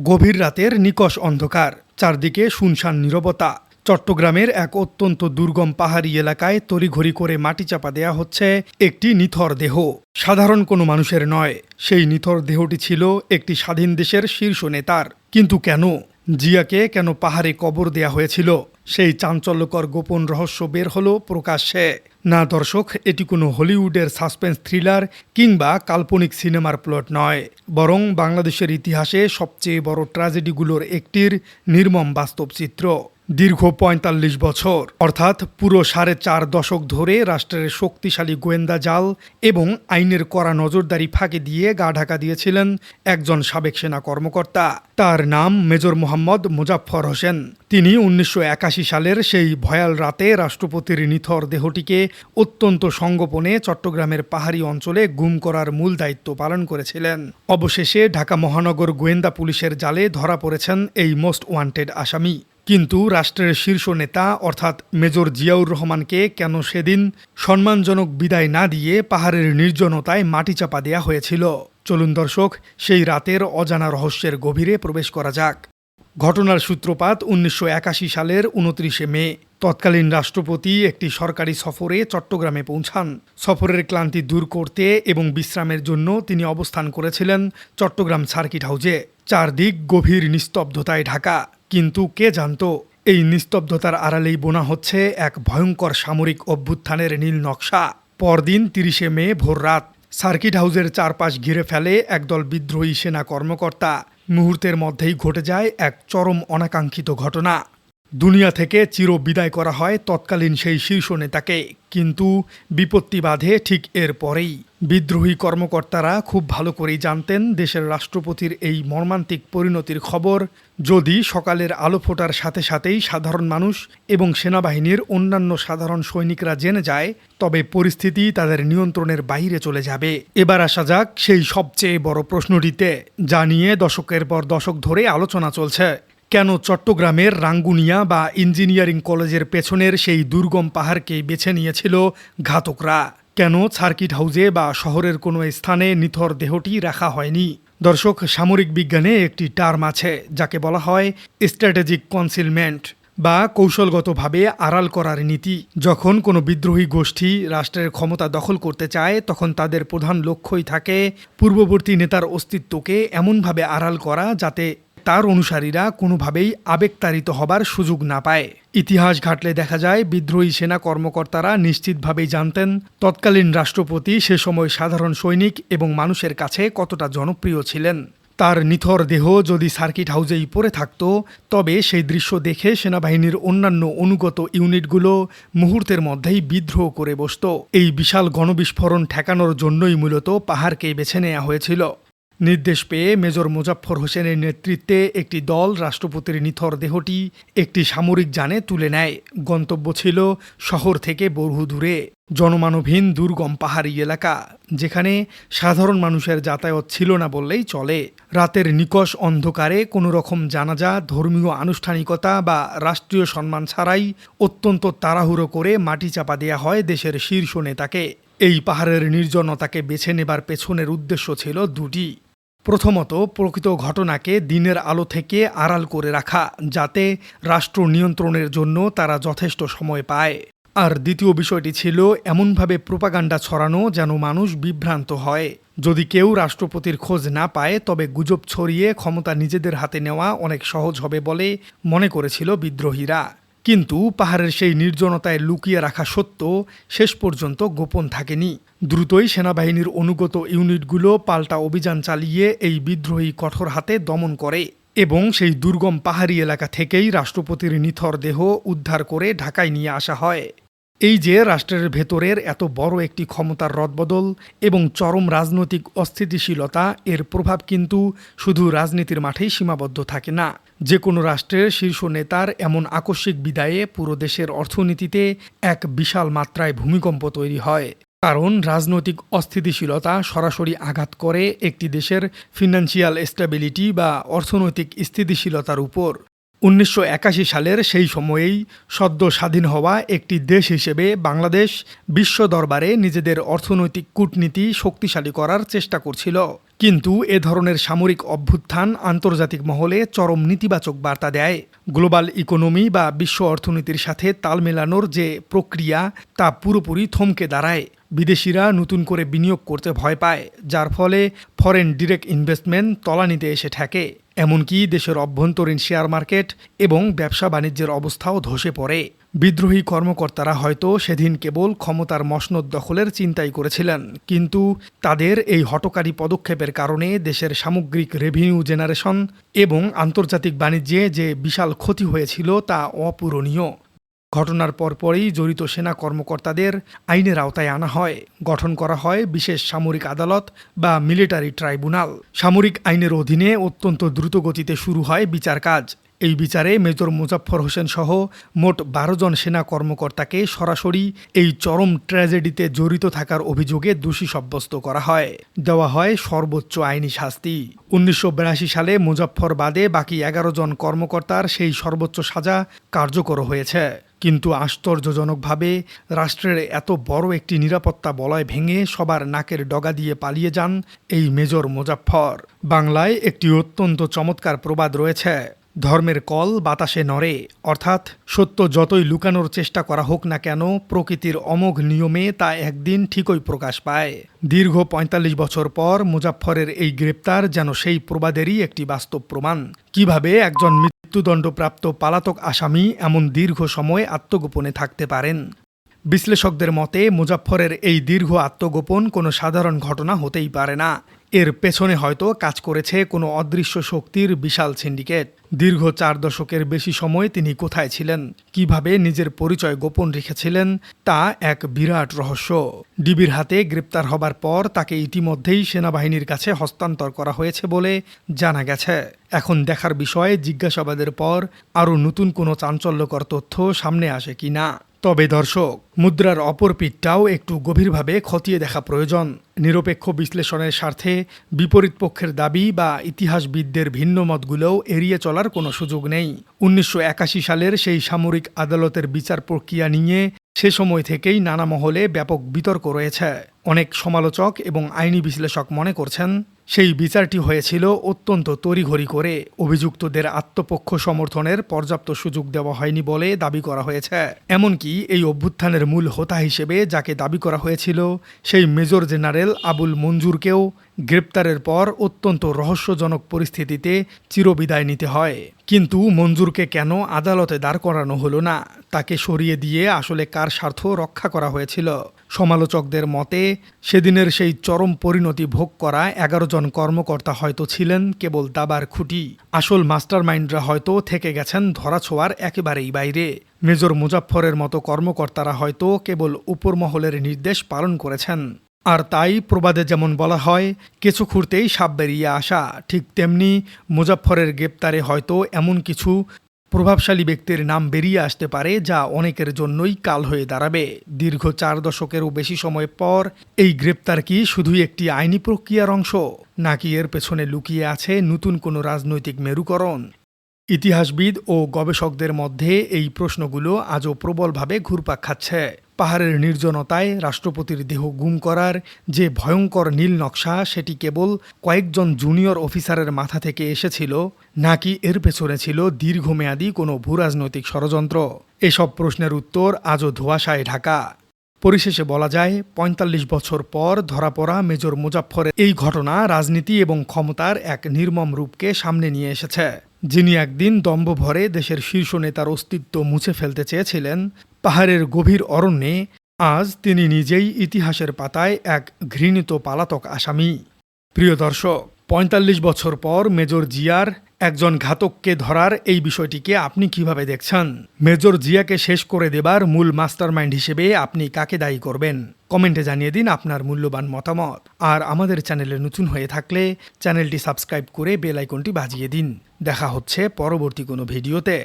গভীর রাতের নিকষ অন্ধকার, চারদিকে শুনশান নীরবতা। চট্টগ্রামের এক অত্যন্ত দুর্গম পাহাড়ি এলাকায় তড়িঘড়ি করে মাটি চাপা দেয়া হচ্ছে একটি নিথর দেহ। সাধারণ কোনো মানুষের নয়, সেই নিথর দেহটি ছিল একটি স্বাধীন দেশের শীর্ষ নেতার। কিন্তু কেন? জিয়াকে কেন পাহাড়ে কবর দেয়া হয়েছিল? সেই চাঞ্চল্যকর গোপন রহস্য বের হলো প্রকাশ্যে। না দর্শক, এটি কোনো হলিউডের সাসপেন্স থ্রিলার কিংবা কাল্পনিক সিনেমার প্লট নয়, বরং বাংলাদেশের ইতিহাসে সবচেয়ে বড় ট্র্যাজেডিগুলোর একটির নির্মম বাস্তব চিত্র। দীর্ঘ ৪৫ বছর, অর্থাৎ পুরো ৪.৫ দশক ধরে রাষ্ট্রের শক্তিশালী গোয়েন্দা জাল এবং আইনের কড়া নজরদারি ফাঁকি দিয়ে গা ঢাকা দিয়েছিলেন একজন সাবেক সেনা কর্মকর্তা। তার নাম মেজর মোহাম্মদ মোজাফফর হোসেন। তিনি ১৯৮১ সালের সেই ভয়াল রাতে রাষ্ট্রপতির নিথর দেহটিকে অত্যন্ত সংগোপনে চট্টগ্রামের পাহাড়ি অঞ্চলে গুম করার মূল দায়িত্ব পালন করেছিলেন। অবশেষে ঢাকা মহানগর গোয়েন্দা পুলিশের জালে ধরা পড়েছেন এই মোস্ট ওয়ান্টেড আসামি। কিন্তু রাষ্ট্রের শীর্ষ নেতা অর্থাৎ মেজর জিয়াউর রহমানকে কেন সেদিন সম্মানজনক বিদায় না দিয়ে পাহাড়ের নির্জনতায় মাটি চাপা দেয়া হয়েছিল? চলুন দর্শক, সেই রাতের অজানা রহস্যের গভীরে প্রবেশ করা যাক। ঘটনার সূত্রপাত ১৯৮১ সালের ২৯ মে। তৎকালীন রাষ্ট্রপতি একটি সরকারি সফরে চট্টগ্রামে পৌঁছান। সফরের ক্লান্তি দূর করতে এবং বিশ্রামের জন্য তিনি অবস্থান করেছিলেন চট্টগ্রাম সার্কিট হাউজে। চারদিক গভীর নিস্তব্ধতায় ঢাকা। কিন্তু কে জানত, এই নিস্তব্ধতার আড়ালেই বোনা হচ্ছে এক ভয়ঙ্কর সামরিক অভ্যুত্থানের নীল নকশা। পরদিন ৩০ মে ভোররাত সার্কিট হাউসের চারপাশ ঘিরে ফেলে একদল বিদ্রোহী সেনা কর্মকর্তা। মুহূর্তের মধ্যেই ঘটে যায় এক চরম অনাকাঙ্ক্ষিত ঘটনা। দুনিয়া থেকে চির বিদায় করা হয় তৎকালীন সেই শীর্ষ নেতাকে। কিন্তু বিপত্তি বাধে ঠিক এর পরেই। বিদ্রোহী কর্মকর্তারা খুব ভালো করেই জানতেন দেশের রাষ্ট্রপতির এই মর্মান্তিক পরিণতির খবর যদি সকালের আলো ফোটার সাথে সাথেই সাধারণ মানুষ এবং সেনাবাহিনীর অন্যান্য সাধারণ সৈনিকরা জেনে যায়, তবে পরিস্থিতি তাদের নিয়ন্ত্রণের বাইরে চলে যাবে। এবার আসা যাক সেই সবচেয়ে বড় প্রশ্নটিতে, যা নিয়ে দশকের পর দশক ধরে আলোচনা চলছে। কেন চট্টগ্রামের রাঙ্গুনিয়া বা ইঞ্জিনিয়ারিং কলেজের পেছনের সেই দুর্গম পাহাড়কেই বেছে নিয়েছিল ঘাতকরা? কেন সার্কিট হাউসে বা শহরের কোনো স্থানে নিথর দেহটি রাখা হয়নি? দর্শক, সামরিক বিজ্ঞানে একটি টার্ম আছে যাকে বলা হয় স্ট্র্যাটেজিক কনসিলমেন্ট বা কৌশলগতভাবে আড়াল করার নীতি। যখন কোনো বিদ্রোহী গোষ্ঠী রাষ্ট্রের ক্ষমতা দখল করতে চায়, তখন তাদের প্রধান লক্ষ্যই থাকে পূর্ববর্তী নেতার অস্তিত্বকে এমনভাবে আড়াল করা যাতে তার অনুসারীরা কোনোভাবেই আবেগতাড়িত হবার সুযোগ না পায়। ইতিহাস ঘাটলে দেখা যায় বিদ্রোহী সেনা কর্মকর্তারা নিশ্চিতভাবেই জানতেন তৎকালীন রাষ্ট্রপতি সে সময় সাধারণ সৈনিক এবং মানুষের কাছে কতটা জনপ্রিয় ছিলেন। তার নিথর দেহ যদি সার্কিট হাউসেই পড়ে থাকত, তবে সেই দৃশ্য দেখে সেনাবাহিনীর অন্যান্য অনুগত ইউনিটগুলো মুহূর্তের মধ্যেই বিদ্রোহ করে বসত। এই বিশাল গণবিস্ফোরণ ঠেকানোর জন্যই মূলত পাহাড়কেই বেছে নেওয়া হয়েছিল। নির্দেশ পেয়ে মেজর মোজাফফর হোসেনের নেতৃত্বে একটি দল রাষ্ট্রপতির নিথর দেহটি একটি সামরিক যানে তুলে নেয়। গন্তব্য ছিল শহর থেকে বহু দূরে, জনমানবহীন দুর্গম পাহাড়ি এলাকা, যেখানে সাধারণ মানুষের যাতায়াত ছিল না বললেই চলে। রাতের নিকষ অন্ধকারে কোনো রকম জানাজা, ধর্মীয় আনুষ্ঠানিকতা বা রাষ্ট্রীয় সম্মান ছাড়াই অত্যন্ত তাড়াহুড়ো করে মাটি চাপা দেয়া হয় দেশের শীর্ষ নেতাকে। এই পাহাড়ের নির্জনতাকে বেছে নেবার পেছনের উদ্দেশ্য ছিল দুটি। প্রথমত, প্রকৃত ঘটনাকে দিনের আলো থেকে আড়াল করে রাখা, যাতে রাষ্ট্র নিয়ন্ত্রণের জন্য তারা যথেষ্ট সময় পায়। আর দ্বিতীয় বিষয়টি ছিল এমনভাবে প্রোপাগান্ডা ছড়ানো যেন মানুষ বিভ্রান্ত হয়। যদি কেউ রাষ্ট্রপতির খোঁজ না পায়, তবে গুজব ছড়িয়ে ক্ষমতা নিজেদের হাতে নেওয়া অনেক সহজ হবে বলে মনে করেছিল বিদ্রোহীরা। কিন্তু পাহাড়ের সেই নির্জনতায় লুকিয়ে রাখা সত্য শেষ পর্যন্ত গোপন থাকেনি। দ্রুতই সেনাবাহিনীর অনুগত ইউনিটগুলো পাল্টা অভিযান চালিয়ে এই বিদ্রোহী কঠোর হাতে দমন করে এবং সেই দুর্গম পাহাড়ি এলাকা থেকেই রাষ্ট্রপতির নিথর দেহ উদ্ধার করে ঢাকায় নিয়ে আসা হয়। এই যে রাষ্ট্রের ভেতরের এত বড় একটি ক্ষমতার রদবদল এবং চরম রাজনৈতিক অস্থিতিশীলতা, এর প্রভাব কিন্তু শুধু রাজনীতির মাঠেই সীমাবদ্ধ থাকে না। যে কোনো রাষ্ট্রের শীর্ষ নেতার এমন আকস্মিক বিদায়ে পুরো দেশের অর্থনীতিতে এক বিশাল মাত্রায় ভূমিকম্প তৈরি হয়। কারণ রাজনৈতিক অস্থিতিশীলতা সরাসরি আঘাত করে একটি দেশের ফিনান্সিয়াল স্টেবিলিটি বা অর্থনৈতিক স্থিতিশীলতার উপর। ১৯৮১ সালের সেই সময়েই সদ্য স্বাধীন হওয়া একটি দেশ হিসেবে বাংলাদেশ বিশ্ব দরবারে নিজেদের অর্থনৈতিক কূটনীতি শক্তিশালী করার চেষ্টা করছিল। কিন্তু এ ধরনের সামরিক অভ্যুত্থান আন্তর্জাতিক মহলে চরম নেতিবাচক বার্তা দেয়। গ্লোবাল ইকোনমি বা বিশ্ব অর্থনীতির সাথে তাল মেলানোর যে প্রক্রিয়া তা পুরোপুরি থমকে দাঁড়ায়। বিদেশিরা নতুন করে বিনিয়োগ করতে ভয় পায়, যার ফলে ফরেন ডিরেক্ট ইনভেস্টমেন্ট তলানিতে এসে ঠেকে। এমনকি দেশের অভ্যন্তরীণ শেয়ার মার্কেট এবং ব্যবসা বাণিজ্যের অবস্থাও ধসে পড়ে। বিদ্রোহী কর্মকর্তারা হয়তো সেদিন কেবল ক্ষমতার মসনদ দখলের চিন্তাই করেছিলেন, কিন্তু তাদের এই হঠকারী পদক্ষেপের কারণে দেশের সামগ্রিক রেভিনিউ জেনারেশন এবং আন্তর্জাতিক বাণিজ্যে যে বিশাল ক্ষতি হয়েছিল তা অপূরণীয়। ঘটনার পরপরই জড়িত সেনা কর্মকর্তাদের আইনের আওতায় আনা হয়, গঠন করা হয় বিশেষ সামরিক আদালত বা মিলিটারি ট্রাইব্যুনাল। সামরিক আইনের অধীনে অত্যন্ত দ্রুতগতিতে শুরু হয় বিচার কাজ। এই বিচারে মেজর মোজাফফর হোসেন সহ মোট ১২ জন সেনা কর্মকর্তাকে সরাসরি এই চরম ট্র্যাজেডিতে জড়িত থাকার অভিযোগে দোষী সাব্যস্ত করা হয়। দেওয়া হয় সর্বোচ্চ আইনি শাস্তি। ১৯৮২ সালে মুজাফফর বাদে বাকি ১১ জন কর্মকর্তার সেই সর্বোচ্চ সাজা কার্যকর হয়েছে। কিন্তু আশ্চর্যজনকভাবে রাষ্ট্রের এত বড় একটি নিরাপত্তা বলয় ভেঙে সবার নাকের ডগা দিয়ে পালিয়ে যান এই মেজর মোজাফফর। বাংলায় একটি অত্যন্ত চমৎকার প্রবাদ রয়েছে, ধর্মের কল বাতাসে নড়ে, অর্থাৎ সত্য যতই লুকানোর চেষ্টা করা হোক না কেন প্রকৃতির অমোঘ নিয়মে তা একদিন ঠিকই প্রকাশ পায়। দীর্ঘ ৪৫ বছর পর মুজাফফরের এই গ্রেপ্তার যেন সেই প্রবাদেরই একটি বাস্তব প্রমাণ। কিভাবে একজন মৃত্যুদণ্ডপ্রাপ্ত পলাতক আসামি এমন দীর্ঘ সময় আত্মগোপনে থাকতে পারেন। বিশ্লেষকদের মতে মুজাফফরের এই দীর্ঘ আত্মগোপন কোনো সাধারণ ঘটনা হতেই পারে না। এর পেছনে হয়তো কাজ করেছে কোনো অদৃশ্য শক্তির বিশাল সিন্ডিকেট। দীর্ঘ ৪ দশকের বেশি সময় তিনি কোথায় ছিলেন, কিভাবে নিজের পরিচয় গোপন রেখেছিলেন, তা এক বিরাট রহস্য। ডিবির হাতে গ্রেপ্তার হবার পর তাকে ইতিমধ্যেই সেনাবাহিনীর কাছে হস্তান্তর করা হয়েছে বলে জানা গেছে। এখন দেখার বিষয়ে জিজ্ঞাসাবাদের পর আরও নতুন কোনো চাঞ্চল্যকর তথ্য সামনে আসে কি না। তবে দর্শক, মুদ্রার অপর পিঠটাও একটু গভীরভাবে খতিয়ে দেখা প্রয়োজন। নিরপেক্ষ বিশ্লেষণের স্বার্থে বিপরীত পক্ষের দাবি বা ইতিহাসবিদদের ভিন্ন মতগুলোও এড়িয়ে চলার কোনো সুযোগ নেই। ১৯৮১ সালের সেই সামরিক আদালতের বিচার প্রক্রিয়া নিয়ে সে সময় থেকেই নানা মহলে ব্যাপক বিতর্ক রয়েছে। অনেক সমালোচক এবং আইনি বিশ্লেষক মনে করছেন সেই বিচারটি হয়েছিল অত্যন্ত তড়িঘড়ি করে। অভিযুক্তদের আত্মপক্ষ সমর্থনের পর্যাপ্ত সুযোগ দেওয়া হয়নি বলে দাবি করা হয়েছে। এমনকি এই অভ্যুত্থানের মূল হোতা হিসেবে যাকে দাবি করা হয়েছিল সেই মেজর জেনারেল আবুল মঞ্জুরকেও গ্রেপ্তারের পর অত্যন্ত রহস্যজনক পরিস্থিতিতে চিরবিদায় নিতে হয়। কিন্তু মঞ্জুরকে কেন আদালতে দাঁড় করানো হলো না, তাকে সরিয়ে দিয়ে আসলে কার স্বার্থ রক্ষা করা হয়েছিল? সমালোচকদের মতে সেদিনের সেই চরম পরিণতি ভোগ করা ১১ জন কর্মকর্তা হয়তো ছিলেন কেবল দাবার খুঁটি। আসল মাস্টারমাইন্ডরা হয়তো থেকে গেছেন ধরাছোঁয়ার একেবারেই বাইরে। মেজর মুজাফফরের মতো কর্মকর্তারা হয়তো কেবল উপরমহলের নির্দেশ পালন করেছেন। আর তাই প্রবাদে যেমন বলা হয় কেঁচো খুঁড়তেই সাপ বেরিয়ে আসা, ঠিক তেমনি মুজাফফরের গ্রেপ্তারে হয়তো এমন কিছু প্রভাবশালী ব্যক্তির নাম বেরিয়ে আসতে পারে যা অনেকের জন্যই কাল হয়ে দাঁড়াবে। দীর্ঘ ৪ দশকেরও বেশি সময় পর এই গ্রেপ্তার কি শুধুই একটি আইনি প্রক্রিয়ার অংশ, নাকি এর পেছনে লুকিয়ে আছে নতুন কোনো রাজনৈতিক মেরুকরণ? ইতিহাসবিদ ও গবেষকদের মধ্যে এই প্রশ্নগুলো আজও প্রবলভাবে ঘুরপাক খাচ্ছে। পাহাড়ের নির্জনতায় রাষ্ট্রপতির দেহ গুম করার যে ভয়ঙ্কর নীল নকশা, সেটি কেবল কয়েকজন জুনিয়র অফিসারের মাথা থেকে এসেছিল, নাকি এর পেছনে ছিল দীর্ঘমেয়াদী কোনো ভূরাজনৈতিক ষড়যন্ত্র? এসব প্রশ্নের উত্তর আজও ধোঁয়াশায় ঢাকা। পরিশেষে বলা যায় ৪৫ বছর পর ধরা পড়া মেজর মুজাফফরের এই ঘটনা রাজনীতি এবং ক্ষমতার এক নির্মম রূপকে সামনে নিয়ে এসেছে। যিনি একদিন দম্ভ ভরে দেশের শীর্ষ নেতার অস্তিত্ব মুছে ফেলতে চেয়েছিলেন পাহাড়ের গভীর অরণ্যে, আজ তিনি নিজেই ইতিহাসের পাতায় এক ঘৃণিত পলাতক আসামি। প্রিয় দর্শক, ৪৫ বছর পর মেজর জিয়ার একজন ঘাতককে ধরার এই বিষয়টিকে আপনি কিভাবে দেখছেন? মেজর জিয়াকে শেষ করে দেবার মূল মাস্টারমাইন্ড হিসেবে আপনি কাকে দায়ী করবেন? কমেন্টে জানিয়ে দিন আপনার মূল্যবান মতামত। আর আমাদের চ্যানেলে নতুন হয়ে থাকলে চ্যানেলটি সাবস্ক্রাইব করে বেল আইকনটি বাজিয়ে দিন। দেখা হচ্ছে পরবর্তী কোনো ভিডিওতে।